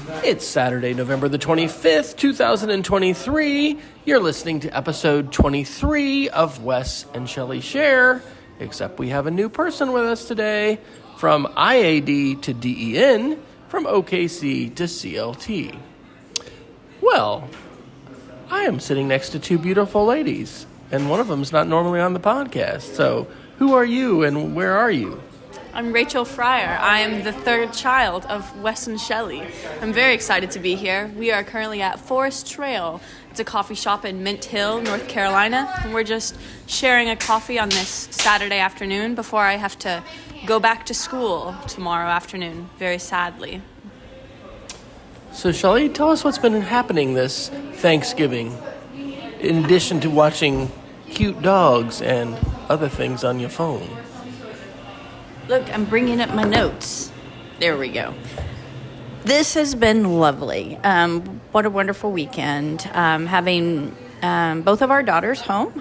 It's Saturday, November the 25th, 2023. You're listening to episode 23 of Wes and Shelley Share, except we have a new person with us today, from IAD to DEN, from OKC to CLT. Well, I am sitting next to two beautiful ladies, and one of them's not normally on the podcast. So, who are you and where are you? I'm Rachel Fryer. I am the third child of Wes and Shelley. I'm very excited to be here. We are currently at Forest Trail. It's a coffee shop in Mint Hill, North Carolina. And we're just sharing a coffee on this Saturday afternoon before I have to go back to school tomorrow afternoon, very sadly. So, Shelley, tell us what's been happening this Thanksgiving, in addition to watching cute dogs and other things on your phone. Look, I'm bringing up my notes. There we go. This has been lovely. What a wonderful weekend. Having both of our daughters home.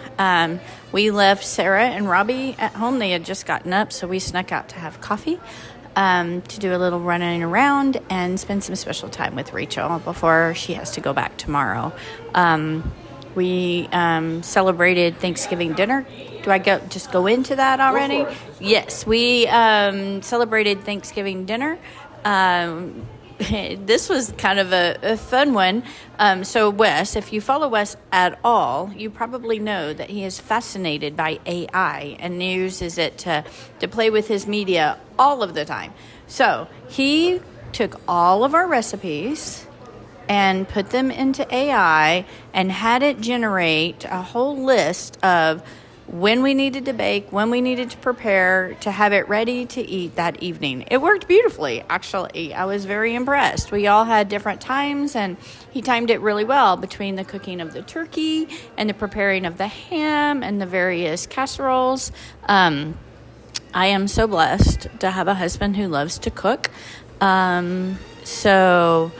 We left Sarah and Robbie at home. They had just gotten up, so we snuck out to have coffee, to do a little running around and spend some special time with Rachel before she has to go back tomorrow. We celebrated Thanksgiving dinner. Do I just go into that already? Yes, we celebrated Thanksgiving dinner. This was kind of a fun one. So Wes, if you follow Wes at all, you probably know that he is fascinated by AI and uses it to play with his media all of the time. So he took all of our recipes and put them into AI and had it generate a whole list of when we needed to bake, when we needed to prepare to have it ready to eat that evening. It worked beautifully, actually. I was very impressed. We all had different times, and he timed it really well between the cooking of the turkey and the preparing of the ham and the various casseroles. I am so blessed to have a husband who loves to cook. So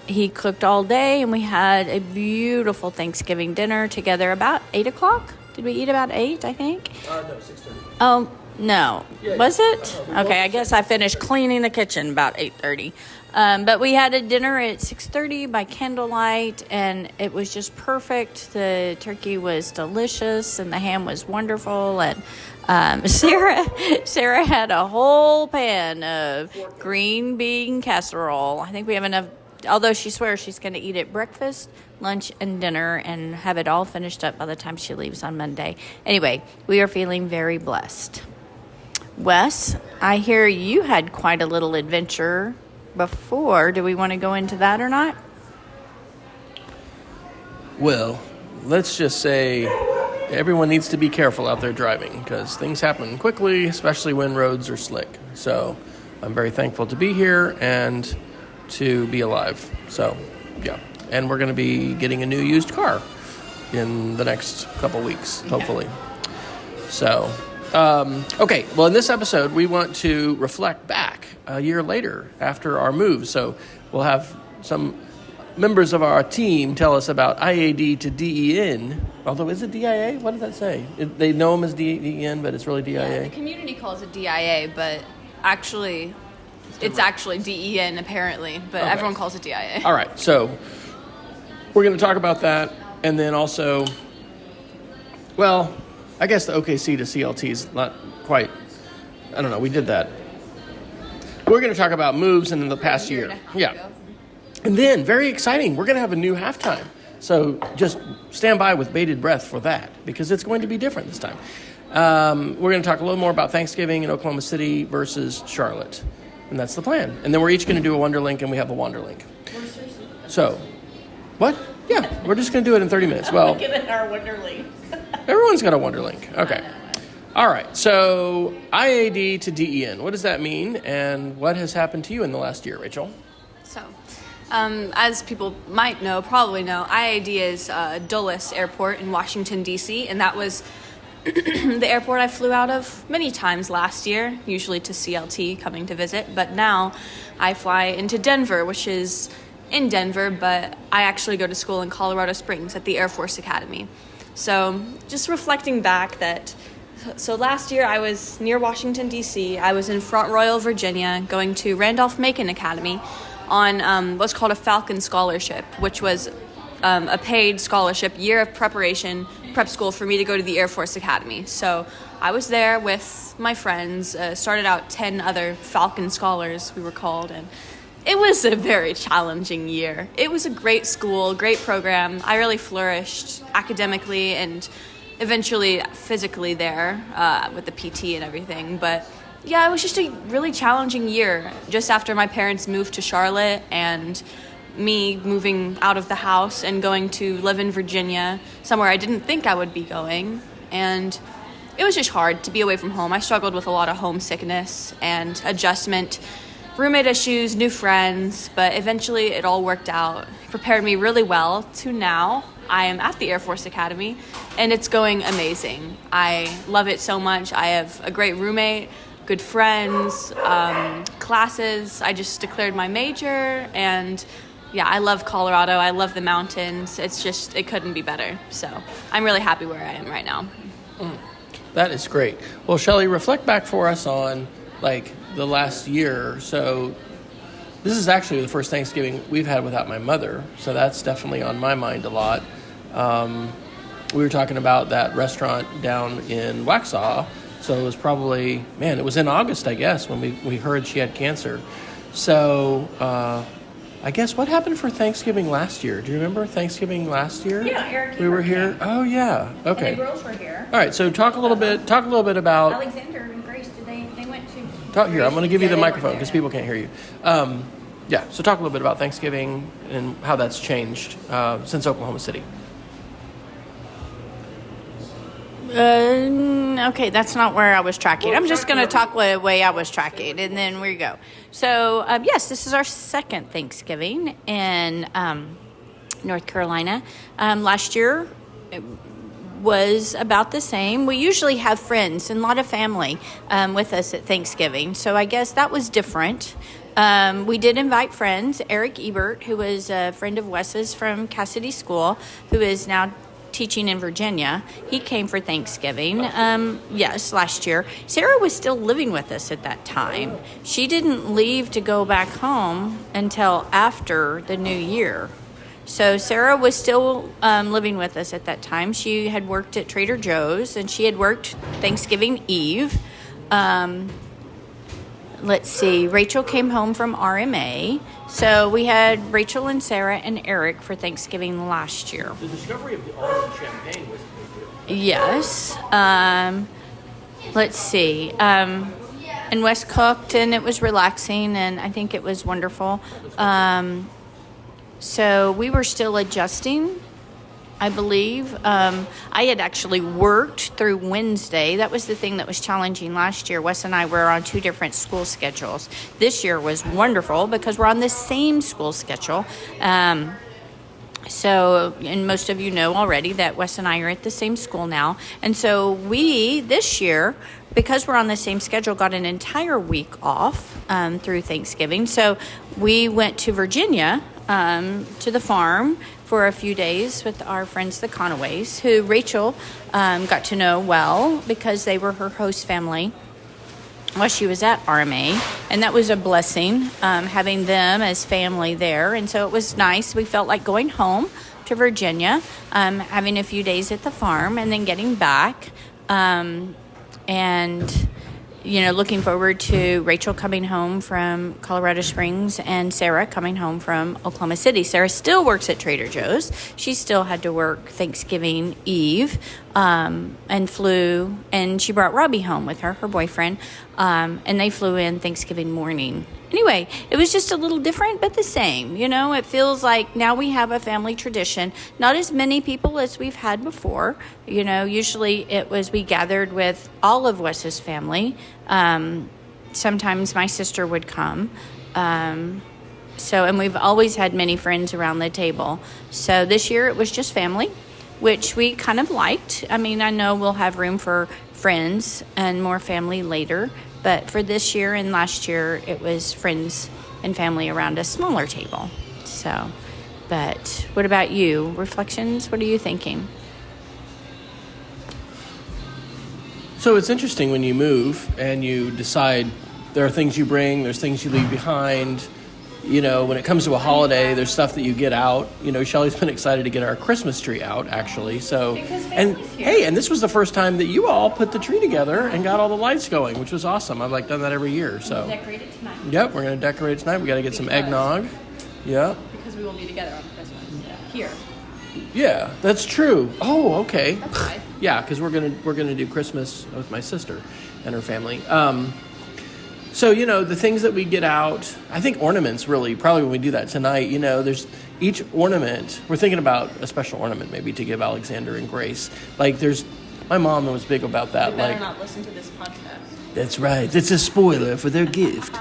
he cooked all day, and we had a beautiful Thanksgiving dinner together about 8 o'clock. Did we eat about 8, I think? No, 6:30. Oh, no. Yeah, was it? Okay, I guess I finished cleaning the kitchen about 8:30. But we had a dinner at 6:30 by candlelight, and it was just perfect. The turkey was delicious, and the ham was wonderful. And Sarah had a whole pan of green bean casserole. I think we have enough. Although she swears she's going to eat it breakfast, lunch, and dinner and have it all finished up by the time she leaves on Monday. Anyway, we are feeling very blessed. Wes, I hear you had quite a little adventure before. Do we want to go into that or not? Well, let's just say everyone needs to be careful out there driving because things happen quickly, especially when roads are slick. So I'm very thankful to be here and to be alive. So, yeah. And we're going to be getting a new used car in the next couple weeks, hopefully. So, okay. Well, in this episode, we want to reflect back a year later after our move. So we'll have some members of our team tell us about IAD to DEN. Although, is it DIA? What does that say? They know them as DEN, but it's really DIA? Yeah, the community calls it DIA, but actually it's actually DEN apparently, but okay. Everyone calls it DIA. All right, so we're going to talk about that, and then also, well, I guess the OKC to CLT is not quite, I don't know, we did that. We're going to talk about moves in the past year. Yeah. And then, very exciting, we're going to have a new halftime. So just stand by with bated breath for that, because it's going to be different this time. We're going to talk a little more about Thanksgiving in Oklahoma City versus Charlotte. And that's the plan. And then we're each going to do a Wonderlink, and we have a Wonderlink. So, what? Yeah, we're just going to do it in 30 minutes. Well, look at our Wonderlink. Everyone's got a Wonderlink. Okay. All right. So, IAD to DEN. What does that mean? And what has happened to you in the last year, Rachel? So, as people might know, probably know, IAD is Dulles Airport in Washington, D.C., and that was the airport I flew out of many times last year, usually to CLT coming to visit, but now I fly into Denver, which is in Denver, but I actually go to school in Colorado Springs at the Air Force Academy. So just reflecting back so last year I was near Washington, D.C. I was in Front Royal, Virginia, going to Randolph-Macon Academy, on what's called a Falcon Scholarship, which was a paid scholarship, year of preparation, prep school for me to go to the Air Force Academy. So I was there with my friends, started out 10 other Falcon Scholars, we were called, and it was a very challenging year. It was a great school, great program. I really flourished academically and eventually physically there with the PT and everything. But yeah, it was just a really challenging year just after my parents moved to Charlotte and me moving out of the house and going to live in Virginia, somewhere I didn't think I would be going. And it was just hard to be away from home. I struggled with a lot of homesickness and adjustment, roommate issues, new friends, but eventually it all worked out. It prepared me really well to now. I am at the Air Force Academy, and it's going amazing. I love it so much. I have a great roommate, good friends, classes. I just declared my major, and yeah, I love Colorado. I love the mountains. It couldn't be better. So I'm really happy where I am right now. That is great. Well, Shelley, reflect back for us on the last year. So this is actually the first Thanksgiving we've had without my mother. So that's definitely on my mind a lot. We were talking about that restaurant down in Waxhaw. So it was probably, it was in August, I guess, when we heard she had cancer. So I guess what happened for Thanksgiving last year? Do you remember Thanksgiving last year? Yeah, Eric. We were here. Oh yeah. Okay. And the girls were here. All right. So talk a little bit about. Alexander and Grace, they went to. Talk here. I'm going to give you the they microphone weren't because there. people can't hear you. Yeah. So talk a little bit about Thanksgiving and how that's changed since Oklahoma City. Okay, that's not where I was tracking. I'm just going to talk the way I was tracking, and then we go. So, yes, this is our second Thanksgiving in North Carolina. Last year it was about the same. We usually have friends and a lot of family with us at Thanksgiving, so I guess that was different. We did invite friends. Eric Ebert, who was a friend of Wes's from Cassidy School, who is now teaching in Virginia. He came for Thanksgiving, yes, last year. Sarah was still living with us at that time. She didn't leave to go back home until after the new year. So Sarah was still living with us at that time. She had worked at Trader Joe's, and she had worked Thanksgiving Eve. Let's see, Rachel came home from RMA. So we had Rachel and Sarah and Eric for Thanksgiving last year. The discovery of the almond champagne was a big deal. Yes. Let's see. And Wes cooked, and it was relaxing, and I think it was wonderful. So we were still adjusting, I believe. I had actually worked through Wednesday. That was the thing that was challenging last year. Wes and I were on two different school schedules. This year was wonderful because we're on the same school schedule. So, and most of you know already that Wes and I are at the same school now. And so we, this year, because we're on the same schedule, got an entire week off through Thanksgiving. So we went to Virginia to the farm for a few days with our friends, the Conaways, who Rachel got to know well because they were her host family while she was at RMA. And that was a blessing, having them as family there. And so it was nice. We felt like going home to Virginia, having a few days at the farm, and then getting back. And, you know, looking forward to Rachel coming home from Colorado Springs and Sarah coming home from Oklahoma City. Sarah still works at Trader Joe's. She still had to work Thanksgiving Eve and flew, and she brought Robbie home with her boyfriend, and they flew in Thanksgiving morning. Anyway, it was just a little different, but the same. You know, it feels like now we have a family tradition. Not as many people as we've had before. You know, usually it was we gathered with all of Wes's family. Sometimes my sister would come. And we've always had many friends around the table. So this year it was just family, which we kind of liked. I mean, I know we'll have room for friends and more family later. But for this year and last year, it was friends and family around a smaller table. So, but what about you? Reflections? What are you thinking? So it's interesting when you move and you decide there are things you bring, there's things you leave behind. when it comes to a holiday, there's stuff that you get out. Shelley's been excited to get our Christmas tree out, actually. So, and hey, and this was the first time that you all put the tree together and got all the lights going, which was awesome. I've done that every year. So decorate it tonight. Yep, we're gonna decorate it tonight. We got to get some eggnog. Yeah. Because we will be together on Christmas. Here. Yeah, that's true. Oh, okay. That's fine. Yeah, because we're gonna do Christmas with my sister and her family. So, the things that we get out, I think ornaments really, probably when we do that tonight, there's each ornament, we're thinking about a special ornament maybe to give Alexander and Grace. My mom was big about that. You better not listen to this podcast. That's right. It's a spoiler for their gift.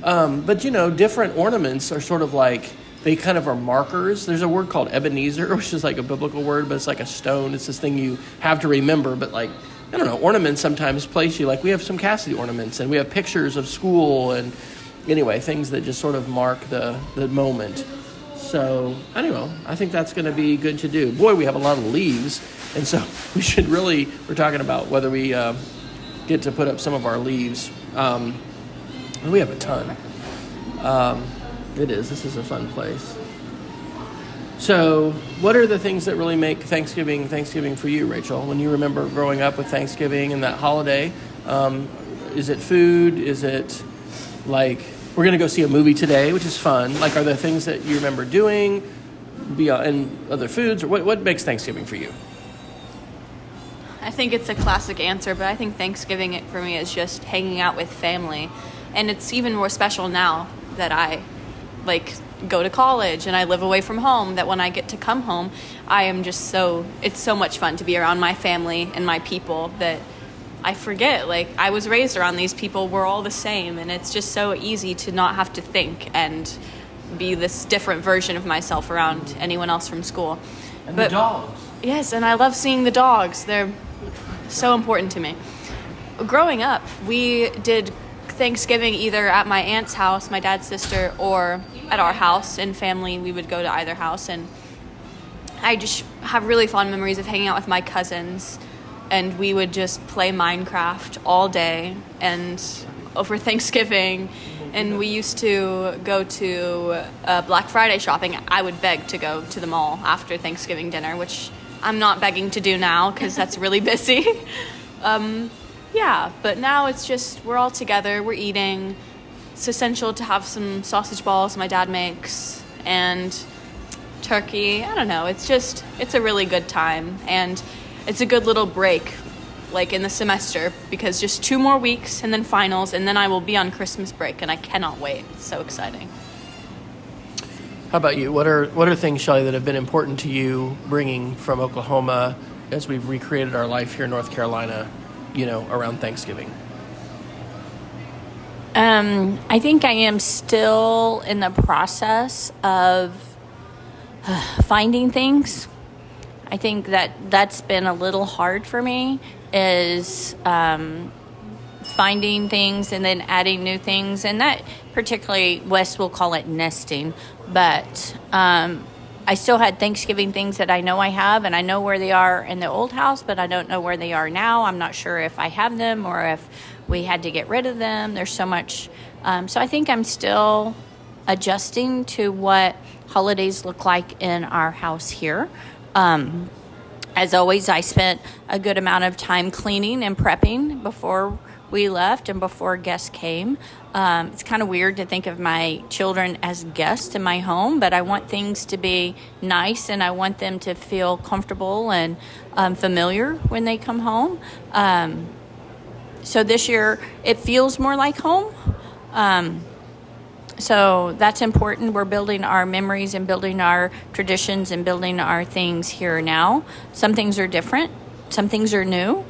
But, different ornaments are sort of like, they kind of are markers. There's a word called Ebenezer, which is like a biblical word, but it's like a stone. It's this thing you have to remember, but I don't know, ornaments sometimes place you. We have some Cassidy ornaments, and we have pictures of school, and anyway, things that just sort of mark the moment. So, anyway, I think that's going to be good to do. Boy, we have a lot of leaves, and so we're talking about whether we get to put up some of our leaves. We have a ton. This is a fun place. So, what are the things that really make Thanksgiving for you, Rachel? When you remember growing up with Thanksgiving and that holiday, is it food? Is it we're going to go see a movie today, which is fun? Are there things that you remember doing beyond and other foods? Or what makes Thanksgiving for you? I think it's a classic answer, but I think Thanksgiving for me is just hanging out with family. And it's even more special now that I go to college and I live away from home, that when I get to come home, it's so much fun to be around my family and my people that I forget. I was raised around these people, we're all the same, and it's just so easy to not have to think and be this different version of myself around anyone else from school. The dogs. Yes, and I love seeing the dogs. They're so important to me. Growing up, we did Thanksgiving either at my aunt's house, my dad's sister, or at our house. In family, we would go to either house, and I just have really fond memories of hanging out with my cousins, and we would just play Minecraft all day and over Thanksgiving. And we used to go to Black Friday shopping. I would beg to go to the mall after Thanksgiving dinner, which I'm not begging to do now because that's really busy. Yeah, but now it's just, we're all together, we're eating. It's essential to have some sausage balls my dad makes and turkey. I don't know, it's a really good time. And it's a good little break, in the semester, because just 2 more weeks and then finals, and then I will be on Christmas break, and I cannot wait. It's so exciting. How about you? What are things, Shelley, that have been important to you bringing from Oklahoma as we've recreated our life here in North Carolina, around Thanksgiving? I think I am still in the process of finding things. I think that's been a little hard for me, is finding things and then adding new things. And that particularly, Wes will call it nesting. But I still had Thanksgiving things that I know I have, and I know where they are in the old house, but I don't know where they are now. I'm not sure if I have them or if we had to get rid of them. There's so much. So I think I'm still adjusting to what holidays look like in our house here. As always, I spent a good amount of time cleaning and prepping before we left and before guests came. It's kind of weird to think of my children as guests in my home, but I want things to be nice and I want them to feel comfortable and familiar when they come home. So this year it feels more like home. So that's important. We're building our memories and building our traditions and building our things here now. Some things are different. Some things are new.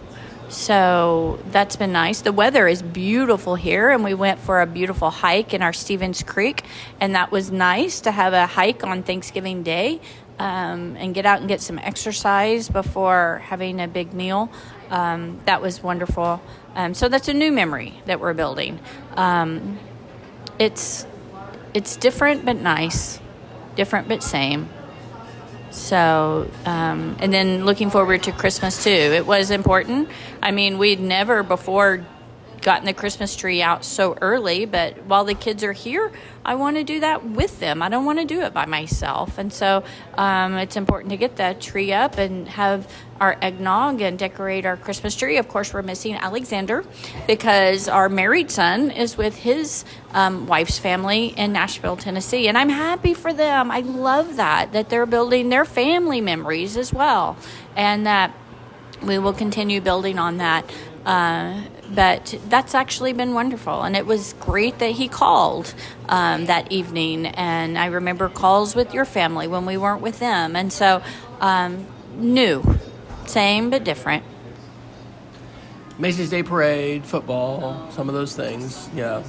So that's been nice. The weather is beautiful here, and we went for a beautiful hike in our Stevens Creek, and that was nice to have a hike on Thanksgiving Day and get out and get some exercise before having a big meal. That was wonderful. So that's a new memory that we're building. It's different but nice, different but same. So, and then looking forward to Christmas too. It was important. I mean, we'd never before gotten the Christmas tree out so early, but while the kids are here, I want to do that with them. I don't want to do it by myself. And so it's important to get that tree up and have our eggnog and decorate our Christmas tree. Of course, we're missing Alexander because our married son is with his wife's family in Nashville, Tennessee. And I'm happy for them. I love that they're building their family memories as well. And that we will continue building on that. But that's actually been wonderful. And it was great that he called that evening. And I remember calls with your family when we weren't with them. And so new. Same but different. Macy's Day Parade, football, some of those things, yeah.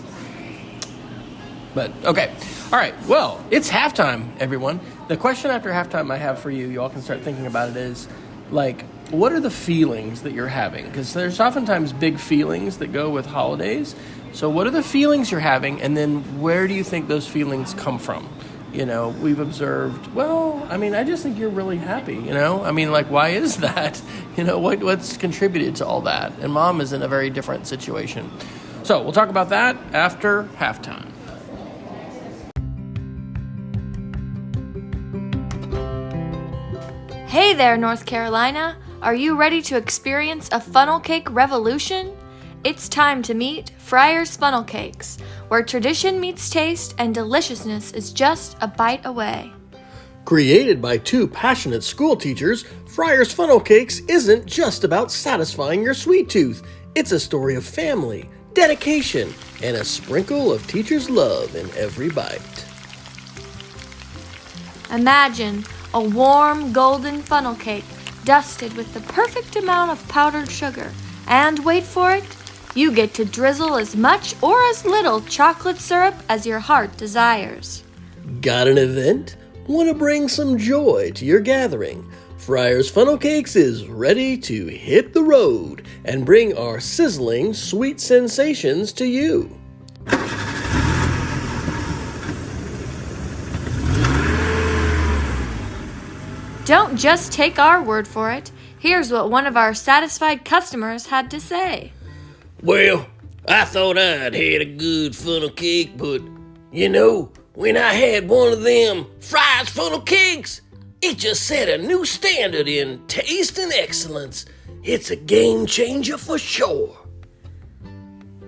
But, okay. All right, well, it's halftime, everyone. The question after halftime I have for you, you all can start thinking about it, is, like, what are the feelings that you're having? Because there's oftentimes big feelings that go with holidays. So what are the feelings you're having, and then where do you think those feelings come from? You know, we've observed, well, I mean, I just think you're really happy, you know? I mean, like, why is that? You know, what's contributed to all that? And Mom is in a very different situation. So we'll talk about that after halftime. Hey there, North Carolina. Are you ready to experience a funnel cake revolution? It's time to meet Friar's Funnel Cakes, where tradition meets taste and deliciousness is just a bite away. Created by two passionate school teachers, Friar's Funnel Cakes isn't just about satisfying your sweet tooth. It's a story of family, dedication, and a sprinkle of teachers' love in every bite. Imagine a warm golden funnel cake dusted with the perfect amount of powdered sugar. And wait for it, you get to drizzle as much or as little chocolate syrup as your heart desires. Got an event? Want to bring some joy to your gathering? Friar's Funnel Cakes is ready to hit the road and bring our sizzling sweet sensations to you. Don't just take our word for it. Here's what one of our satisfied customers had to say. Well, I thought I'd had a good funnel cake, but, you know, when I had one of them Friar's Funnel Cakes, it just set a new standard in taste and excellence. It's a game changer for sure.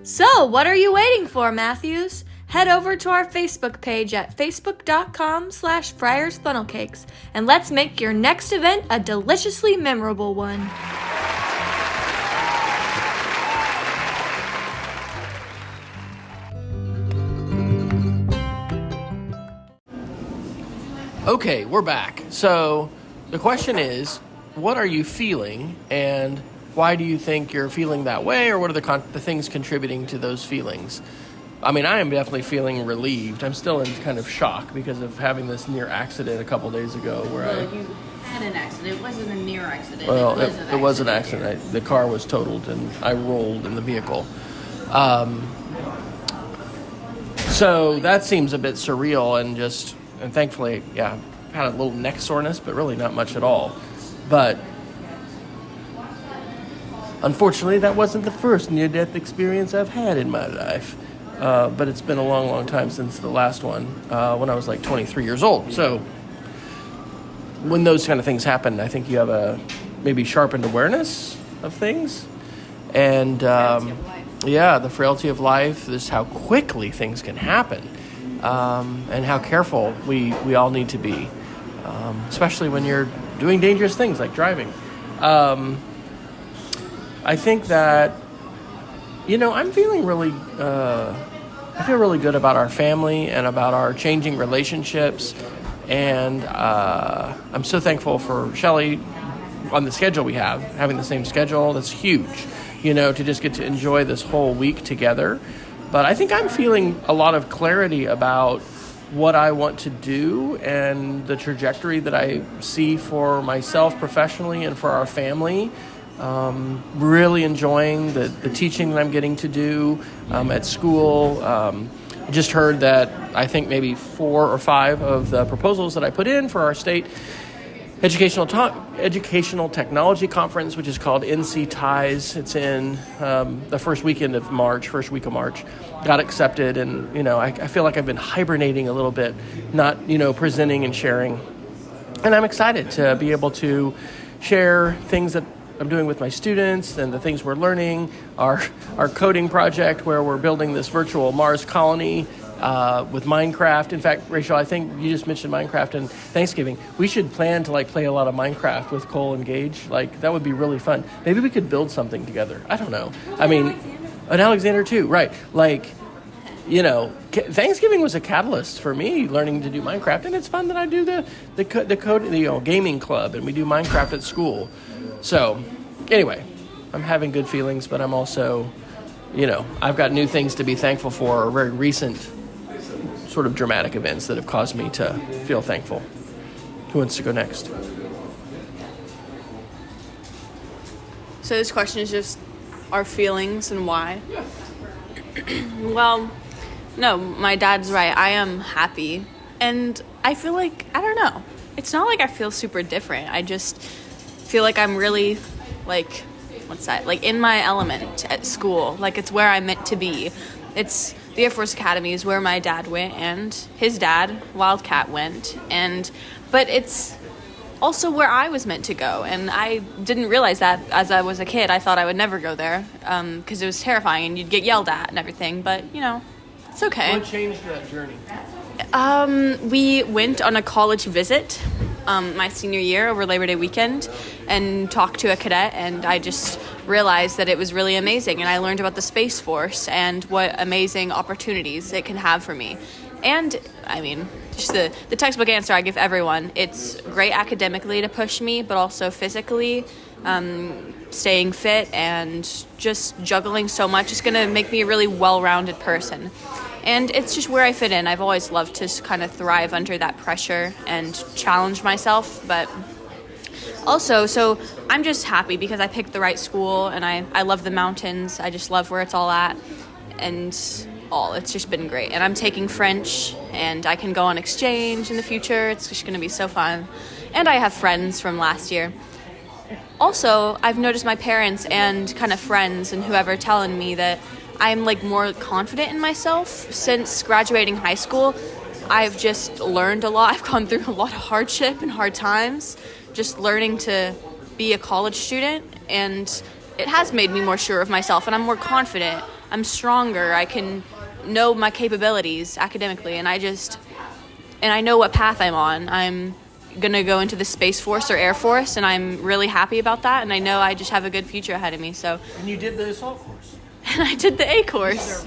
So, what are you waiting for, Matthews? Head over to our Facebook page at facebook.com/Friar's Funnel Cakes, and let's make your next event a deliciously memorable one. Okay, we're back. So the question is, what are you feeling, and why do you think you're feeling that way, or what are the things contributing to those feelings? I mean, I am definitely feeling relieved. I'm still in kind of shock because of having this near accident a couple days ago where You had an accident. It wasn't a near accident. Well, it was an accident. The car was totaled and I rolled in the vehicle. So that seems a bit surreal and thankfully, yeah, had a little neck soreness, but really not much at all. But unfortunately, that wasn't the first near-death experience I've had in my life. But it's been a long, long time since the last one, when I was like 23 years old. So when those kind of things happen, I think you have a maybe sharpened awareness of things. And the frailty of life, just how quickly things can happen, and how careful we all need to be, especially when you're doing dangerous things like driving. I think that, I'm feeling really, I feel really good about our family and about our changing relationships. And I'm so thankful for Shelley on the schedule we have, having the same schedule. That's huge, to just get to enjoy this whole week together. But I think I'm feeling a lot of clarity about what I want to do and the trajectory that I see for myself professionally and for our family. Really enjoying the teaching that I'm getting to do at school. Just heard that I think maybe 4 or 5 of the proposals that I put in for our state educational technology conference, which is called NC Ties. It's in the first week of March. Got accepted, and I feel like I've been hibernating a little bit, not presenting and sharing. And I'm excited to be able to share things that I'm doing with my students and the things we're learning. Our coding project where we're building this virtual Mars colony with Minecraft. In fact, Rachel, I think you just mentioned Minecraft and Thanksgiving. We should plan to play a lot of Minecraft with Cole and Gage. That would be really fun. Maybe we could build something together. I don't know. I mean, and Alexander too, right? Thanksgiving was a catalyst for me learning to do Minecraft, and it's fun that I do the code, gaming club, and we do Minecraft at school. So, anyway, I'm having good feelings, but I'm also, I've got new things to be thankful for, or very recent sort of dramatic events that have caused me to feel thankful. Who wants to go next? So this question is just our feelings and why. Well, no, my dad's right. I am happy. And I feel I don't know. It's not I feel super different. I just feel I'm really, in my element at school. It's where I'm meant to be. It's the Air Force Academy is where my dad went, and his dad, Wildcat, went. But it's also where I was meant to go. And I didn't realize that as I was a kid. I thought I would never go there because it was terrifying and you'd get yelled at and everything. But, it's okay. What changed that journey? We went on a college visit my senior year over Labor Day weekend and talked to a cadet, and I just realized that it was really amazing, and I learned about the Space Force and what amazing opportunities it can have for me. And, just the textbook answer I give everyone, it's great academically to push me, but also physically, staying fit and just juggling so much is going to make me a really well-rounded person. And it's just where I fit in. I've always loved to kind of thrive under that pressure and challenge myself. But also, so I'm just happy because I picked the right school, and I love the mountains. I just love where it's all at. And it's just been great. And I'm taking French, and I can go on exchange in the future. It's just going to be so fun. And I have friends from last year. Also, I've noticed my parents and kind of friends and whoever telling me that I'm more confident in myself since graduating high school. I've just learned a lot. I've gone through a lot of hardship and hard times, just learning to be a college student, and it has made me more sure of myself, and I'm more confident. I'm stronger. I can know my capabilities academically, and I know what path I'm on. I'm going to go into the Space Force or Air Force, and I'm really happy about that, and I know I just have a good future ahead of me. So. And you did the assault course. And I did the A course.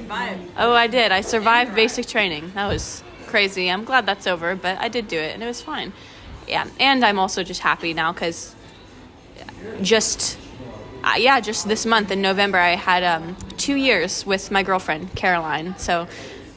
Oh, I did. I survived basic training. That was crazy. I'm glad that's over, but I did do it, and it was fine. Yeah, and I'm also just happy now because just this month in November, I had 2 years with my girlfriend, Caroline. So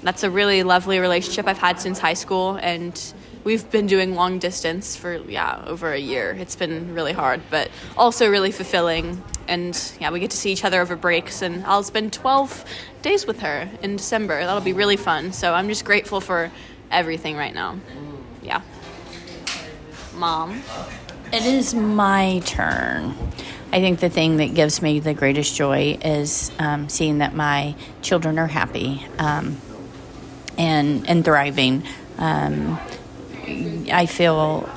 that's a really lovely relationship I've had since high school, and we've been doing long distance for, over a year. It's been really hard, but also really fulfilling. And, we get to see each other over breaks, and I'll spend 12 days with her in December. That'll be really fun. So I'm just grateful for everything right now. Yeah. Mom? It is my turn. I think the thing that gives me the greatest joy is seeing that my children are happy and thriving. I feel,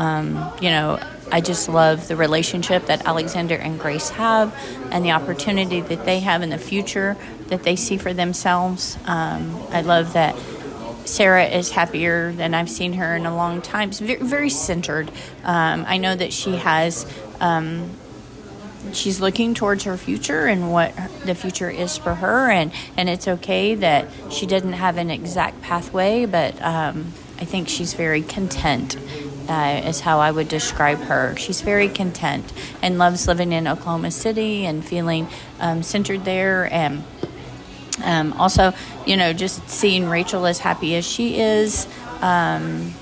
I just love the relationship that Alexander and Grace have and the opportunity that they have in the future that they see for themselves. I love that Sarah is happier than I've seen her in a long time. It's very, very centered. I know that she has, she's looking towards her future and what the future is for her. And it's okay that she didn't have an exact pathway, but I think she's very content. Is how I would describe her. She's very content and loves living in Oklahoma City and feeling centered there. And also, just seeing Rachel as happy as she is, that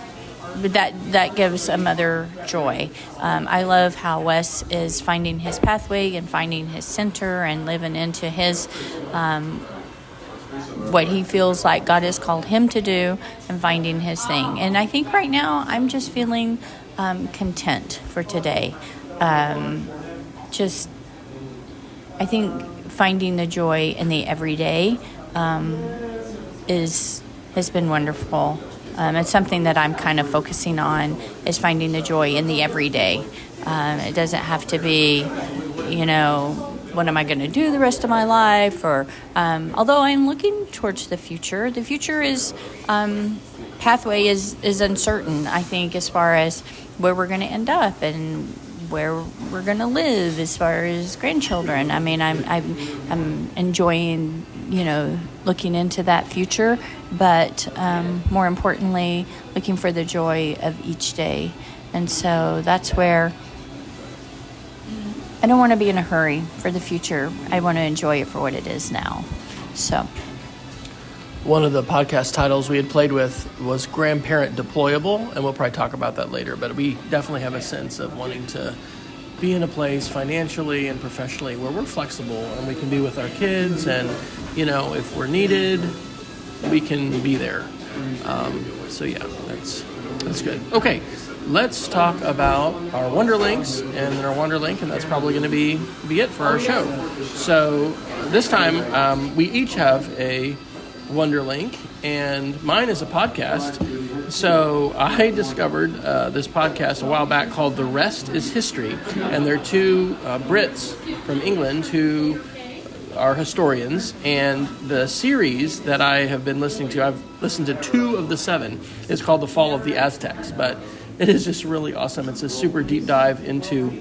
gives a mother joy. I love how Wes is finding his pathway and finding his center and living into his what he feels like God has called him to do and finding his thing. And I think right now I'm just feeling content for today. I think finding the joy in the everyday has been wonderful. It's something that I'm kind of focusing on, is finding the joy in the everyday. It doesn't have to be, what am I going to do the rest of my life? Or although I'm looking towards the future is pathway is uncertain. I think as far as where we're going to end up and where we're going to live as far as grandchildren. I mean, I'm enjoying looking into that future, but more importantly, looking for the joy of each day. And so that's where I don't want to be in a hurry for the future. I want to enjoy it for what it is now. So one of the podcast titles we had played with was Grandparent Deployable, and we'll probably talk about that later, but we definitely have a sense of wanting to be in a place financially and professionally where we're flexible and we can be with our kids, and if we're needed, we can be there. So yeah, that's good. Okay, let's talk about our Wonderlinks and our Wonderlink, and that's probably going to be it for our show. So this time we each have a Wonderlink, and mine is a podcast. So I discovered this podcast a while back called The Rest is History, and they're two Brits from England who are historians, and the series that I have been listening to, I've listened to 2 of the 7, is called The Fall of the Aztecs, but it is just really awesome. It's a super deep dive into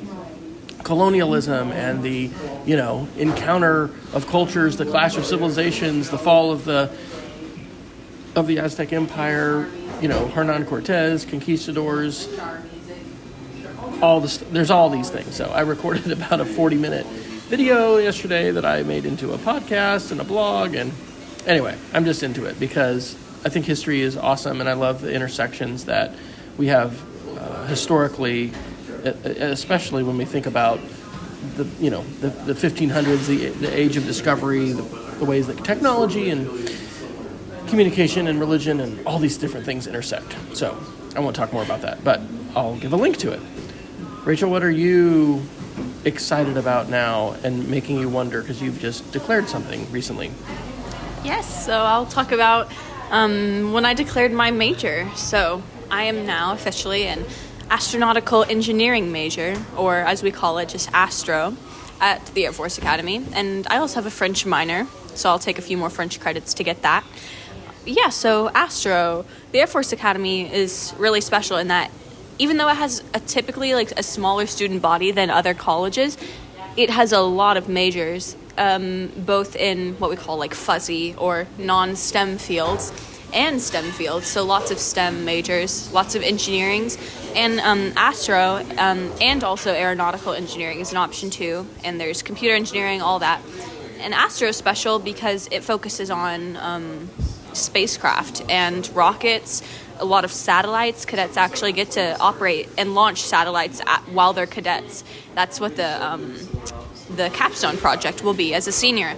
colonialism and the, encounter of cultures, the clash of civilizations, the fall of the Aztec Empire, Hernan Cortez, conquistadors, there's all these things. So I recorded about a 40-minute video yesterday that I made into a podcast and a blog, and anyway, I'm just into it because I think history is awesome, and I love the intersections that we have historically, especially when we think about the 1500s, the age of discovery, the ways that technology and communication and religion and all these different things intersect. So I won't talk more about that, but I'll give a link to it. Rachel, what are you excited about now and making you wonder, because you've just declared something recently? Yes, so I'll talk about when I declared my major. So I am now officially an astronautical engineering major, or as we call it, just Astro, at the Air Force Academy. And I also have a French minor, so I'll take a few more French credits to get that. Yeah, so Astro, the Air Force Academy is really special in that even though it has typically a smaller student body than other colleges, it has a lot of majors, both in what we call fuzzy or non-STEM fields and STEM fields. So lots of STEM majors, lots of engineerings, and Astro and also aeronautical engineering is an option too. And there's computer engineering, all that. And Astro is special because it focuses on spacecraft and rockets. A lot of satellites. Cadets actually get to operate and launch satellites while they're cadets. That's what the capstone project will be as a senior.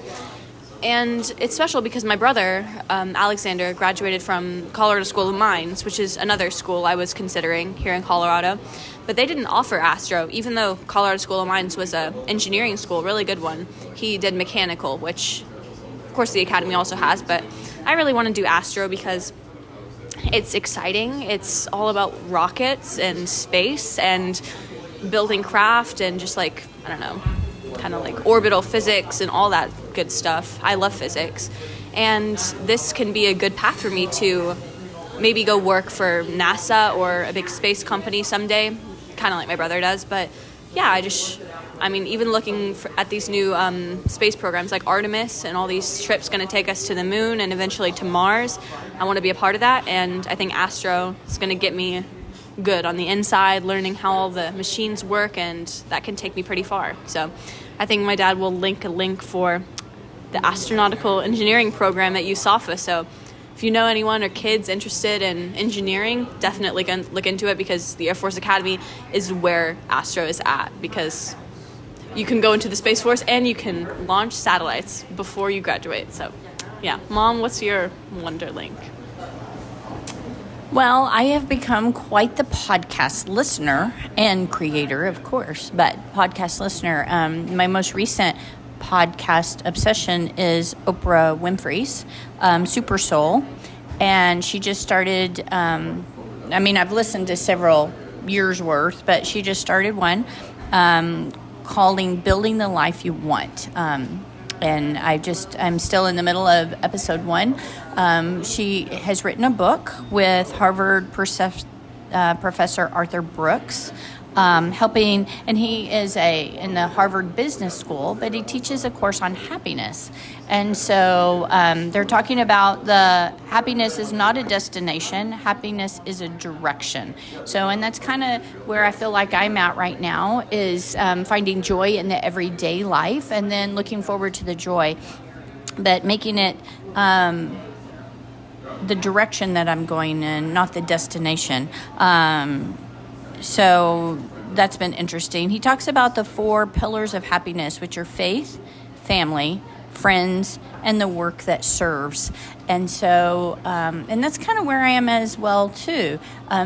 And it's special because my brother, Alexander, graduated from Colorado School of Mines, which is another school I was considering here in Colorado. But they didn't offer Astro, even though Colorado School of Mines was an engineering school, really good one. He did mechanical, which, of course, the academy also has. But I really want to do Astro because it's exciting. It's all about rockets and space and building craft and just kind of orbital physics and all that good stuff. I love physics. And this can be a good path for me to maybe go work for NASA or a big space company someday, kind of like my brother does. But yeah, even looking at these new space programs like Artemis and all these trips going to take us to the moon and eventually to Mars, I want to be a part of that. And I think Astro is going to get me good on the inside, learning how all the machines work, and that can take me pretty far. So I think my dad will link a link for the astronautical engineering program at USAFA. So if you know anyone or kids interested in engineering, definitely look into it, because the Air Force Academy is where Astro is at, because you can go into the Space Force and you can launch satellites before you graduate. So Yeah. Mom, what's your Wonderlink? Well, I have become quite the podcast listener and creator, of course, but podcast listener. My most recent podcast obsession is Oprah Winfrey's Super Soul, and she just started, I've listened to several years worth, but she just started one calling Building the Life You Want. And I'm still in the middle of episode 1. She has written a book with Harvard Professor Arthur Brooks, helping, and he is in the Harvard Business School, but he teaches a course on happiness. And so they're talking about the happiness is not a destination, happiness is a direction. So, and that's kind of where I feel like I'm at right now, is finding joy in the everyday life and then looking forward to the joy, but making it the direction that I'm going in, not the destination. So that's been interesting. He talks about the 4 pillars of happiness, which are faith, family, friends, and the work that serves. And so, and that's kind of where I am as well, too.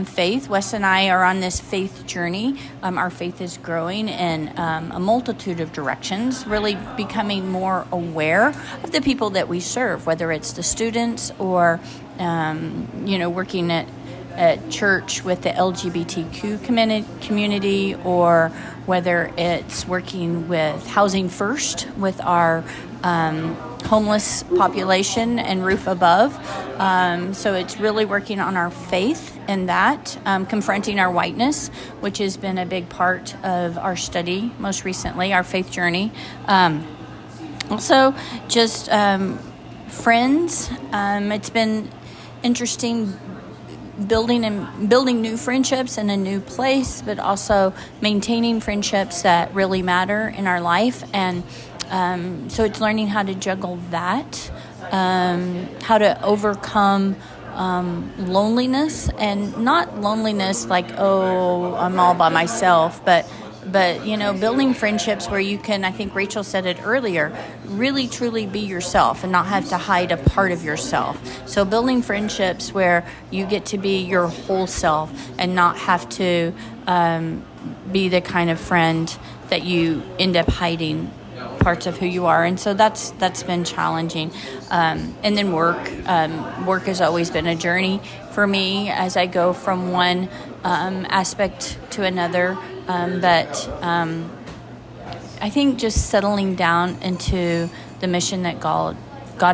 Faith, Wes and I are on this faith journey. Our faith is growing in a multitude of directions, really becoming more aware of the people that we serve, whether it's the students or, working at church with the LGBTQ community, or whether it's working with Housing First with our homeless population and Roof Above. So it's really working on our faith in that, confronting our whiteness, which has been a big part of our study most recently, our faith journey. Also, just friends. It's been interesting building new friendships in a new place, but also maintaining friendships that really matter in our life. And so it's learning how to juggle that, how to overcome loneliness, and not loneliness like, oh, I'm all by myself, but building friendships where you can, I think Rachel said it earlier, really truly be yourself and not have to hide a part of yourself. So building friendships where you get to be your whole self and not have to be the kind of friend that you end up hiding parts of who you are. And so that's been challenging. And then work has always been a journey for me as I go from one aspect to another. But I think just settling down into the mission that God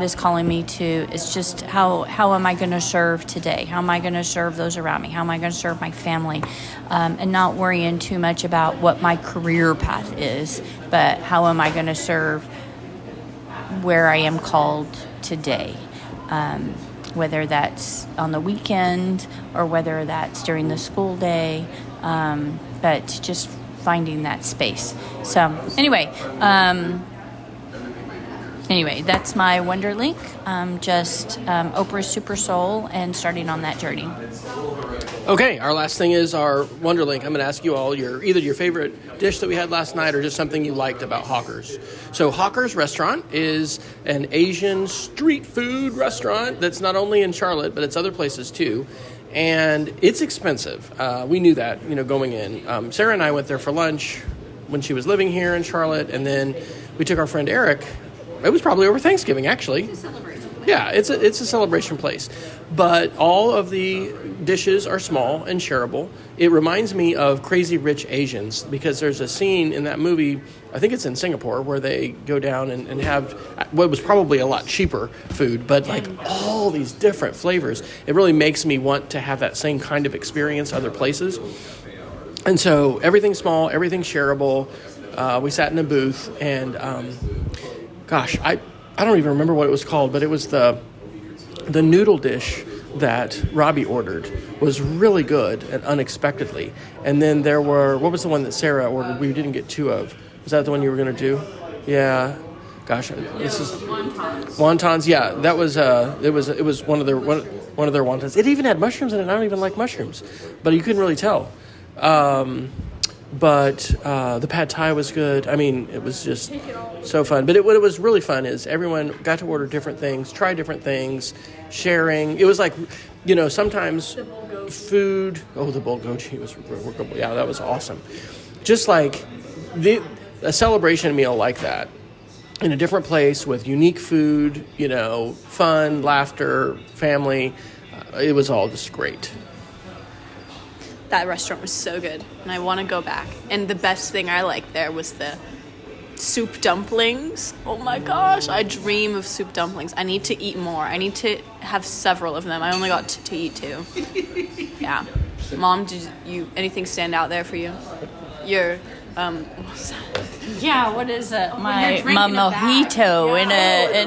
is calling me to is just how am I going to serve today? How am I going to serve those around me? How am I going to serve my family? And not worrying too much about what my career path is, but how am I going to serve where I am called today? Whether that's on the weekend or whether that's during the school day. But just finding that space. So anyway, that's my Wonderlink. Just Oprah's Super Soul and starting on that journey. Okay, our last thing is our Wonderlink. I'm going to ask you all either your favorite dish that we had last night or just something you liked about Hawker's. So Hawker's Restaurant is an Asian street food restaurant that's not only in Charlotte, but it's other places too. And it's expensive. We knew that, going in. Sarah and I went there for lunch when she was living here in Charlotte, and then we took our friend Eric. It was probably over Thanksgiving, actually. It's a celebration place. Yeah, it's a celebration place. But all of the dishes are small and shareable. It reminds me of Crazy Rich Asians, because there's a scene in that movie, I think it's in Singapore, where they go down and have what was probably a lot cheaper food, but like all these different flavors. It really makes me want to have that same kind of experience other places. And so everything's small, everything's shareable. We sat in a booth, and I don't even remember what it was called, but it was the noodle dish that Robbie ordered was really good and unexpectedly. And then what was the one that Sarah ordered we didn't get 2 of? Was that the one you were going to do? Yeah. Gosh, this is wontons. Yeah, that was it was one of their wontons. It even had mushrooms in it. And I don't even like mushrooms, but you couldn't really tell. but the pad thai was good. I mean, it was just so fun. But what it was really fun is everyone got to order different things, try different things, sharing. It was like, sometimes food. Oh, the bulgogi was remarkable. Yeah, that was awesome. Just like a celebration meal like that in a different place with unique food, fun, laughter, family. It was all just great. That restaurant was so good, and I want to go back. And the best thing I liked there was the soup dumplings. Oh my gosh, I dream of soup dumplings. I need to eat more. I need to have several of them. I only got to eat 2. Yeah. Mom, did anything stand out there for you? Your Yeah, what is it? My mojito in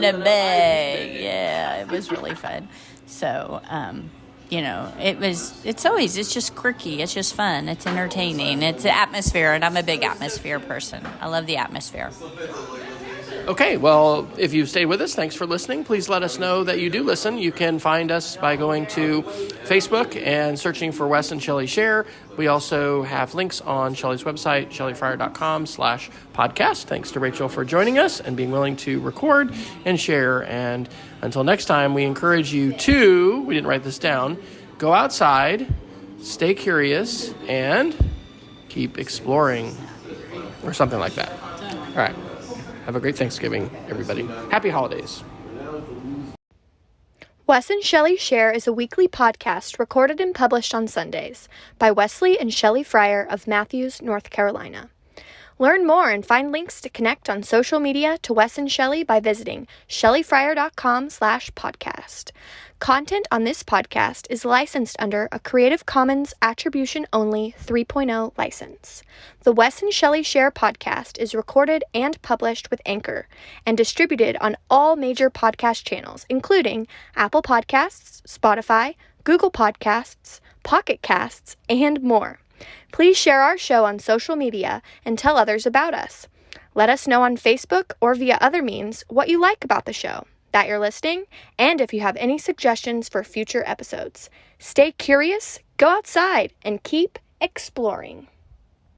a bag. Yeah, it was really fun. So, it's just quirky. It's just fun. It's entertaining. It's atmosphere, and I'm a big atmosphere person. I love the atmosphere. Okay, well, if you've stayed with us, thanks for listening. Please let us know that you do listen. You can find us by going to Facebook and searching for Wes and Shelley Share. We also have links on Shelley's website, shelleyfryer.com/podcast. Thanks to Rachel for joining us and being willing to record and share. And until next time, we encourage you to, we didn't write this down, go outside, stay curious, and keep exploring, or something like that. All right. Have a great Thanksgiving, everybody. Happy holidays. Wes and Shelley Share is a weekly podcast recorded and published on Sundays by Wesley and Shelley Fryer of Matthews, North Carolina. Learn more and find links to connect on social media to Wes and Shelley by visiting shelleyfryer.com/podcast. Content on this podcast is licensed under a Creative Commons Attribution Only 3.0 license. The Wes and Shelley Share podcast is recorded and published with Anchor and distributed on all major podcast channels, including Apple Podcasts, Spotify, Google Podcasts, Pocket Casts, and more. Please share our show on social media and tell others about us. Let us know on Facebook or via other means what you like about the show, that you're listening, and if you have any suggestions for future episodes. Stay curious, go outside, and keep exploring.